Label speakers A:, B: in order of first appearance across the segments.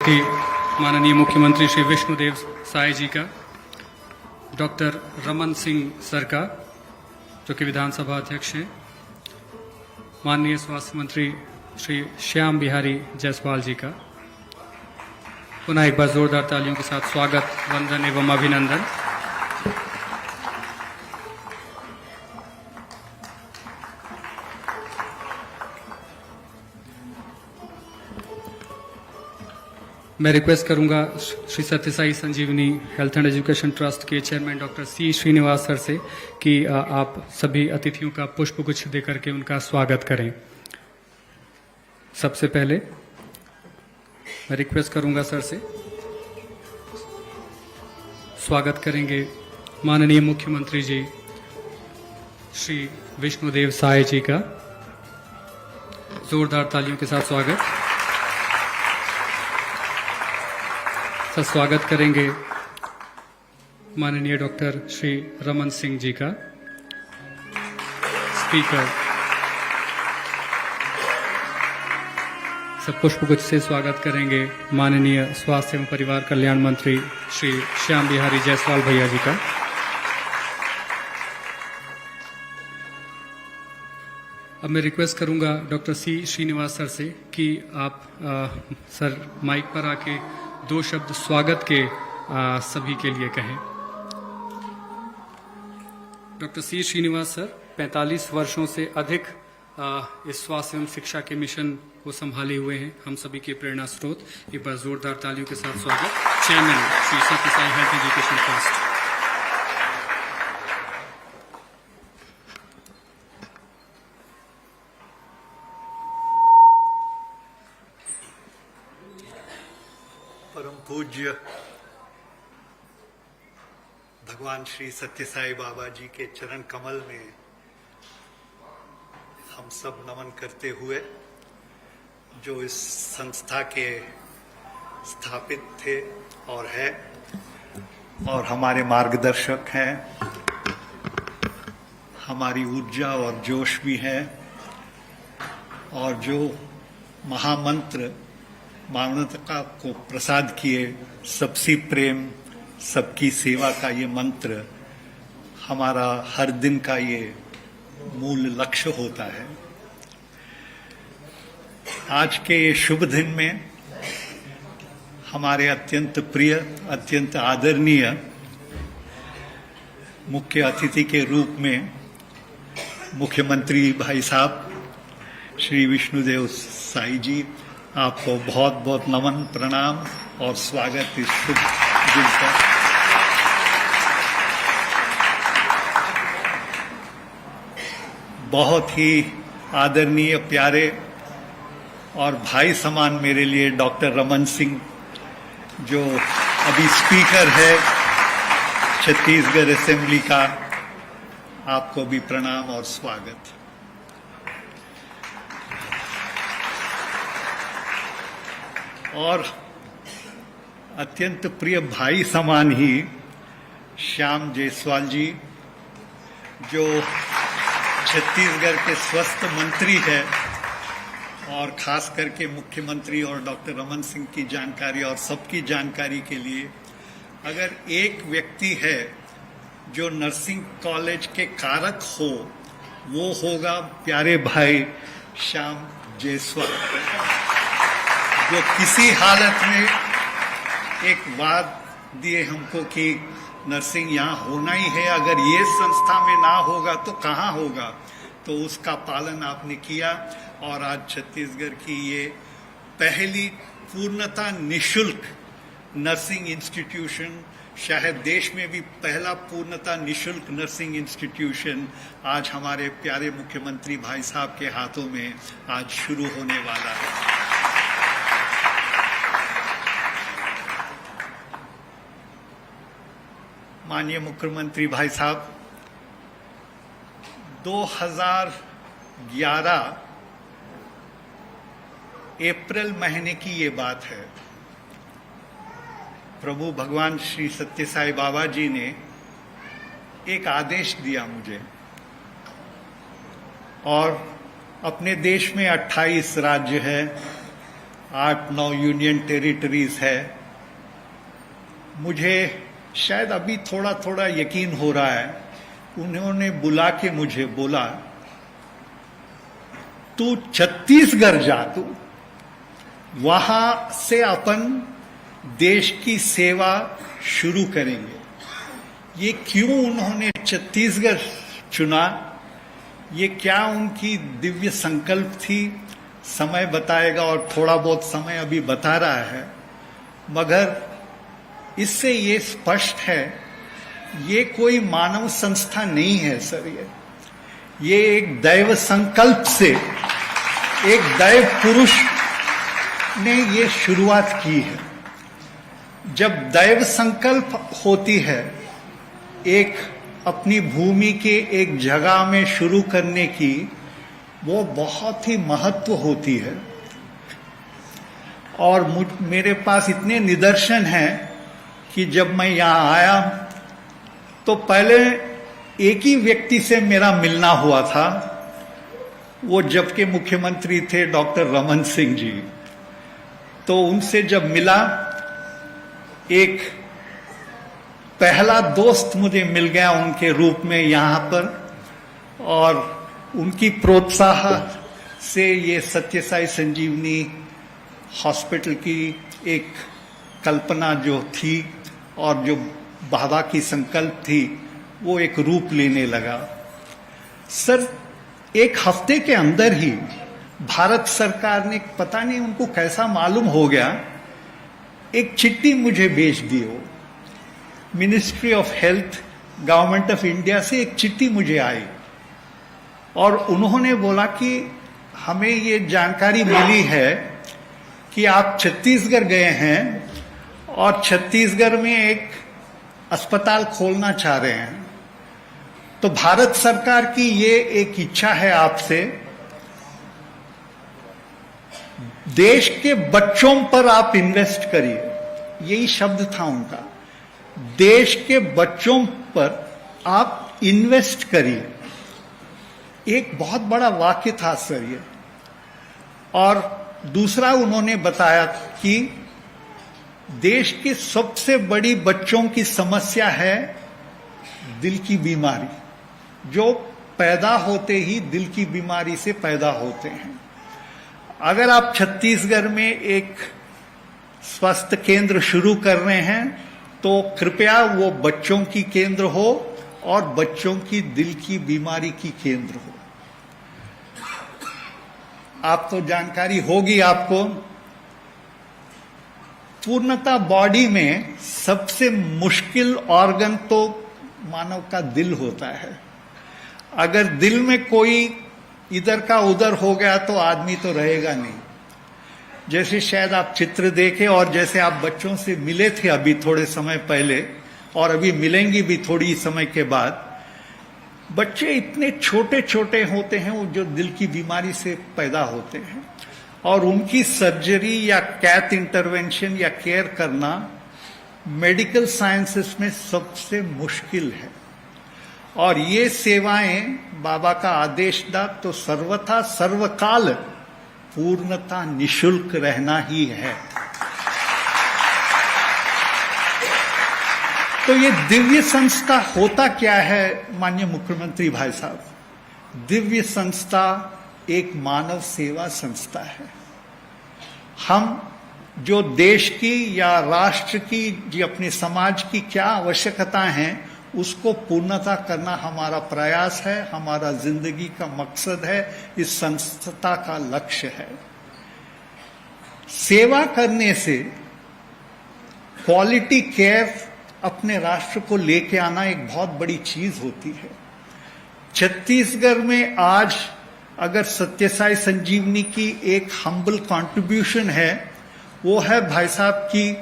A: श्री माननीय मुख्यमंत्री श्री विष्णुदेव साय जी का, डॉक्टर रमन सिंह सर का जो कि विधानसभा अध्यक्ष हैं, माननीय स्वास्थ्य मंत्री श्री श्याम बिहारी जायसवाल जी का पुनः एक बार जोरदार तालियों के साथ स्वागत, वंदन एवं अभिनंदन। मैं रिक्वेस्ट करूंगा Shri Sathya Sai Sanjeevani health and education trust के chairman doctor C Srinivas sir से कि आप सभी अतिथियों का पुष्पगुच्छ देकर के उनका स्वागत करें। सबसे पहले मैं रिक्वेस्ट करूंगा सर से, स्वागत करेंगे माननीय मुख्यमंत्री जी श्री विष्णुदेव साय जी का। जोरदार तालियों के साथ स्वागत। सर स्वागत करेंगे माननीय डॉक्टर श्री रमन सिंह जी का। स्पीकर सब पुष्पगुच्छ से स्वागत करेंगे माननीय स्वास्थ्य एवं परिवार कल्याण मंत्री श्री श्याम बिहारी जायसवाल भैया जी का। अब मैं रिक्वेस्ट करूंगा डॉक्टर सी श्रीनिवास सर से कि आप सर माइक पर आके दो शब्द स्वागत के सभी के लिए कहें। डॉक्टर सी श्रीनिवास सर 45 वर्षों से अधिक इस स्वास्थ्य एवं शिक्षा के मिशन को संभाले हुए हैं, हम सभी के प्रेरणा स्रोत। एक बार जोरदार तालियों के साथ स्वागत। Chairman Shri Sathya Sai health education trust.
B: परम पूज्य भगवान श्री सत्यसाई बाबा जी के चरण कमल में हम सब नमन करते हुए, जो इस संस्था के स्थापित थे और है और हमारे मार्गदर्शक हैं, हमारी ऊर्जा और जोश भी है, और जो महामंत्र मानवता को प्रसाद किए सबसी प्रेम सबकी सेवा का ये मंत्र हमारा हर दिन का ये मूल लक्ष्य होता है। आज के ये शुभ दिन में हमारे अत्यंत प्रिय, अत्यंत आदरणीय मुख्य अतिथि के रूप में मुख्यमंत्री भाई साहब श्री विष्णुदेव साई जी, आपको बहुत बहुत नमन, प्रणाम और स्वागत इस शुभ दिन पर। बहुत ही आदरणीय, प्यारे और भाई समान मेरे लिए डॉक्टर रमन सिंह, जो अभी स्पीकर है छत्तीसगढ़ असेंबली का, आपको भी प्रणाम और स्वागत। और अत्यंत प्रिय भाई समान ही श्याम जायसवाल जी, जो छत्तीसगढ़ के स्वास्थ्य मंत्री है और खास करके मुख्यमंत्री और डॉक्टर रमन सिंह की जानकारी और सबकी जानकारी के लिए, अगर एक व्यक्ति है जो नर्सिंग कॉलेज के कारक हो, वो होगा प्यारे भाई श्याम जायसवाल, जो किसी हालत में एक बात दिए हमको कि नर्सिंग यहाँ होना ही है, अगर ये संस्था में ना होगा तो कहाँ होगा, तो उसका पालन आपने किया और आज छत्तीसगढ़ की ये पहली पूर्णतः निशुल्क नर्सिंग इंस्टीट्यूशन, शायद देश में भी पहला पूर्णतः निशुल्क नर्सिंग इंस्टीट्यूशन आज हमारे प्यारे मुख्यमंत्री भाई साहब के हाथों में आज शुरू होने वाला है। माननीय मुख्यमंत्री भाई साहब, 2011 अप्रैल महीने की ये बात है, प्रभु भगवान श्री सत्यसाई बाबा जी ने एक आदेश दिया मुझे, और अपने देश में 28 राज्य है 8-9 यूनियन टेरिटरीज है। मुझे शायद अभी थोड़ा थोड़ा यकीन हो रहा है, उन्होंने बुला के मुझे बोला, तू छत्तीसगढ़ जा, तू वहां से अपन देश की सेवा शुरू करेंगे। ये क्यों उन्होंने छत्तीसगढ़ चुना, ये क्या उनकी दिव्य संकल्प थी, समय बताएगा, और थोड़ा बहुत समय अभी बता रहा है। मगर इससे ये स्पष्ट है, ये कोई मानव संस्था नहीं है सर, ये एक दैव संकल्प से एक दैव पुरुष ने ये शुरुआत की है। जब दैव संकल्प होती है एक अपनी भूमि के एक जगह में शुरू करने की, वो बहुत ही महत्व होती है। और मेरे पास इतने निदर्शन हैं कि जब मैं यहाँ आया तो पहले एक ही व्यक्ति से मेरा मिलना हुआ था, वो जब के मुख्यमंत्री थे डॉक्टर रमन सिंह जी। तो उनसे जब मिला, एक पहला दोस्त मुझे मिल गया उनके रूप में यहाँ पर, और उनकी प्रोत्साहन से ये सत्य साई संजीवनी हॉस्पिटल की एक कल्पना जो थी और जो बाबा की संकल्प थी, वो एक रूप लेने लगा। सर, एक हफ्ते के अंदर ही भारत सरकार ने, पता नहीं उनको कैसा मालूम हो गया, एक चिट्ठी मुझे भेज दी। हो ministry of health, government of India से एक चिट्ठी मुझे आई, और उन्होंने बोला कि हमें ये जानकारी मिली है कि आप छत्तीसगढ़ गए हैं और छत्तीसगढ़ में एक अस्पताल खोलना चाह रहे हैं। तो भारत सरकार की ये एक इच्छा है आपसे, देश के बच्चों पर आप इन्वेस्ट करिए। यही शब्द था उनका, देश के बच्चों पर आप इन्वेस्ट करिए। एक बहुत बड़ा वाक्य था सर ये। और दूसरा उन्होंने बताया कि देश की सबसे बड़ी बच्चों की समस्या है दिल की बीमारी, जो पैदा होते ही दिल की बीमारी से पैदा होते हैं। अगर आप छत्तीसगढ़ में एक स्वास्थ्य केंद्र शुरू कर रहे हैं तो कृपया वो बच्चों की केंद्र हो और बच्चों की दिल की बीमारी की केंद्र हो। आप तो जानकारी होगी आपको, पूर्णतः बॉडी में सबसे मुश्किल ऑर्गन तो मानव का दिल होता है। अगर दिल में कोई इधर का उधर हो गया तो आदमी तो रहेगा नहीं। जैसे शायद आप चित्र देखे और जैसे आप बच्चों से मिले थे अभी थोड़े समय पहले, और अभी मिलेंगी भी थोड़ी समय के बाद, बच्चे इतने छोटे छोटे होते हैं वो जो दिल की बीमारी से पैदा होते हैं, और उनकी सर्जरी या कैथ इंटरवेंशन या केयर करना मेडिकल साइंसेस में सबसे मुश्किल है। और ये सेवाएं बाबा का आदेश था तो सर्वथा सर्वकाल पूर्णता निशुल्क रहना ही है। तो ये दिव्य संस्था होता क्या है माननीय मुख्यमंत्री भाई साहब? दिव्य संस्था एक मानव सेवा संस्था है। हम जो देश की या राष्ट्र की या अपने समाज की क्या आवश्यकताएं हैं उसको पूर्णता करना हमारा प्रयास है, हमारा जिंदगी का मकसद है, इस संस्था का लक्ष्य है। सेवा करने से क्वालिटी केयर अपने राष्ट्र को लेके आना एक बहुत बड़ी चीज होती है। छत्तीसगढ़ में आज अगर सत्य साई संजीवनी की एक हम्बल कंट्रीब्यूशन है, वो है भाई साहब की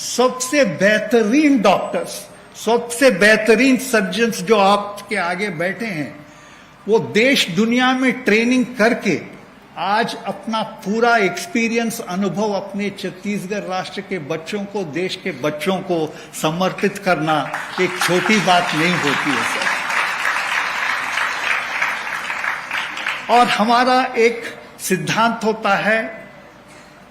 B: सबसे बेहतरीन डॉक्टर्स, सबसे बेहतरीन सर्जन्स जो आपके आगे बैठे हैं, वो देश दुनिया में ट्रेनिंग करके आज अपना पूरा एक्सपीरियंस, अनुभव अपने छत्तीसगढ़ राष्ट्र के बच्चों को, देश के बच्चों को समर्पित करना एक छोटी बात नहीं होती है सर। और हमारा एक सिद्धांत होता है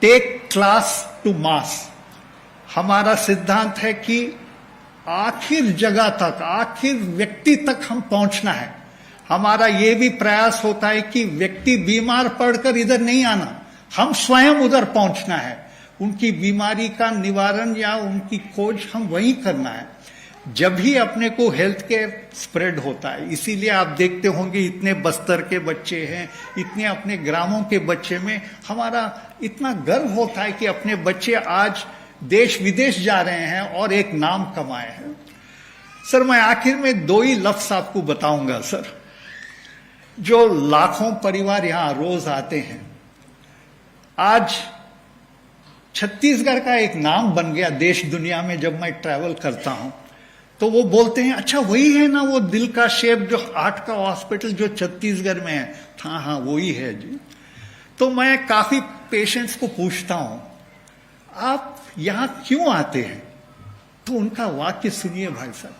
B: टेक क्लास टू मास। हमारा सिद्धांत है कि आखिर जगह तक, आखिर व्यक्ति तक हम पहुंचना है। हमारा ये भी प्रयास होता है कि व्यक्ति बीमार पड़कर इधर नहीं आना, हम स्वयं उधर पहुंचना है। उनकी बीमारी का निवारण या उनकी खोज हम वहीं करना है, जब भी अपने को हेल्थ केयर स्प्रेड होता है। इसीलिए आप देखते होंगे इतने बस्तर के बच्चे हैं, इतने अपने ग्रामों के बच्चे में हमारा इतना गर्व होता है कि अपने बच्चे आज देश विदेश जा रहे हैं और एक नाम कमाए हैं। सर, मैं आखिर में 2 ही लफ्ज आपको बताऊंगा सर। जो लाखों परिवार यहां रोज आते हैं, आज छत्तीसगढ़ का एक नाम बन गया देश दुनिया में। जब मैं ट्रैवल करता हूं तो वो बोलते हैं, अच्छा वही है ना वो दिल का शेप, जो हार्ट का हॉस्पिटल जो छत्तीसगढ़ में है। हाँ हाँ वही है जी। तो मैं काफी पेशेंट्स को पूछता हूं, आप यहां क्यों आते हैं? तो उनका वाक्य सुनिए भाई साहब,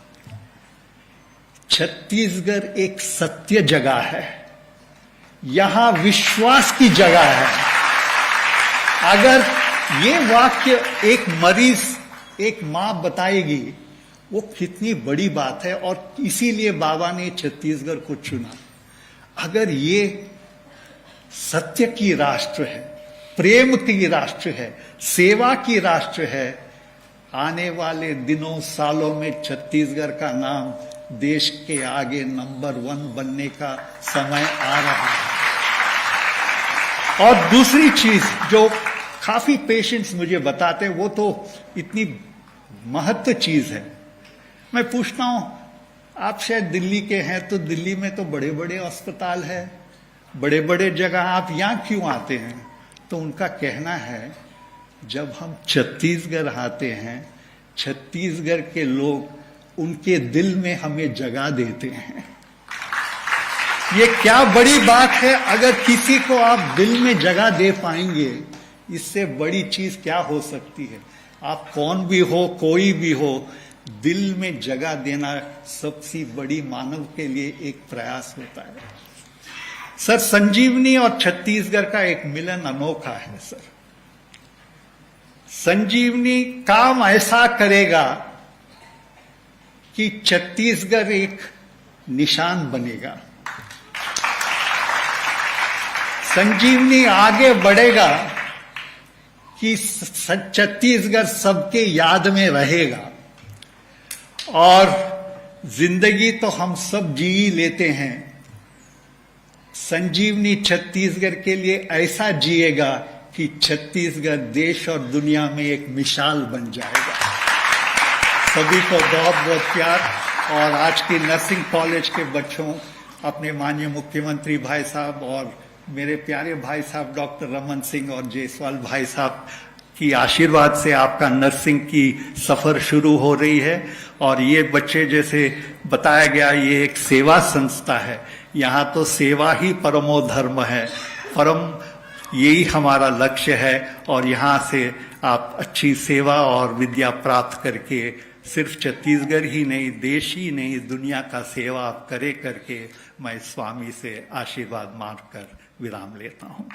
B: छत्तीसगढ़ एक सत्य जगह है, यहां विश्वास की जगह है। अगर ये वाक्य एक मरीज, एक मां बताएगी, वो कितनी बड़ी बात है। और इसीलिए बाबा ने छत्तीसगढ़ को चुना। अगर ये सत्य की राष्ट्र है, प्रेम की राष्ट्र है, सेवा की राष्ट्र है, आने वाले दिनों सालों में छत्तीसगढ़ का नाम देश के आगे नंबर 1 बनने का समय आ रहा है। और दूसरी चीज जो काफी पेशेंट्स मुझे बताते हैं, वो तो इतनी महत्व चीज है। मैं पूछता हूं, आप शायद दिल्ली के हैं, तो दिल्ली में तो बड़े बड़े अस्पताल है, बड़े बड़े जगह, आप यहां क्यों आते हैं? तो उनका कहना है, जब हम छत्तीसगढ़ आते हैं, छत्तीसगढ़ के लोग उनके दिल में हमें जगह देते हैं। ये क्या बड़ी बात है। अगर किसी को आप दिल में जगह दे पाएंगे, इससे बड़ी चीज क्या हो सकती है। आप कौन भी हो, कोई भी हो, दिल में जगह देना सबसे बड़ी मानव के लिए एक प्रयास होता है। सर, संजीवनी और छत्तीसगढ़ का एक मिलन अनोखा है सर। संजीवनी काम ऐसा करेगा कि छत्तीसगढ़ एक निशान बनेगा। संजीवनी आगे बढ़ेगा कि छत्तीसगढ़ सबके याद में रहेगा। और जिंदगी तो हम सब जी ही लेते हैं, संजीवनी छत्तीसगढ़ के लिए ऐसा जिएगा कि छत्तीसगढ़ देश और दुनिया में एक मिसाल बन जाएगा। सभी को बहुत बहुत प्यार। और आज की नर्सिंग कॉलेज के बच्चों, अपने माननीय मुख्यमंत्री भाई साहब और मेरे प्यारे भाई साहब डॉक्टर रमन सिंह और जायसवाल भाई साहब की आशीर्वाद से आपका नर्सिंग की सफर शुरू हो रही है। और ये बच्चे, जैसे बताया गया, ये एक सेवा संस्था है। यहाँ तो सेवा ही परमो धर्म है, परम यही हमारा लक्ष्य है। और यहाँ से आप अच्छी सेवा और विद्या प्राप्त करके सिर्फ छत्तीसगढ़ ही नहीं, देश ही नहीं, दुनिया का सेवा आप करे करके मैं स्वामी से आशीर्वाद मांगकर विराम लेता हूँ।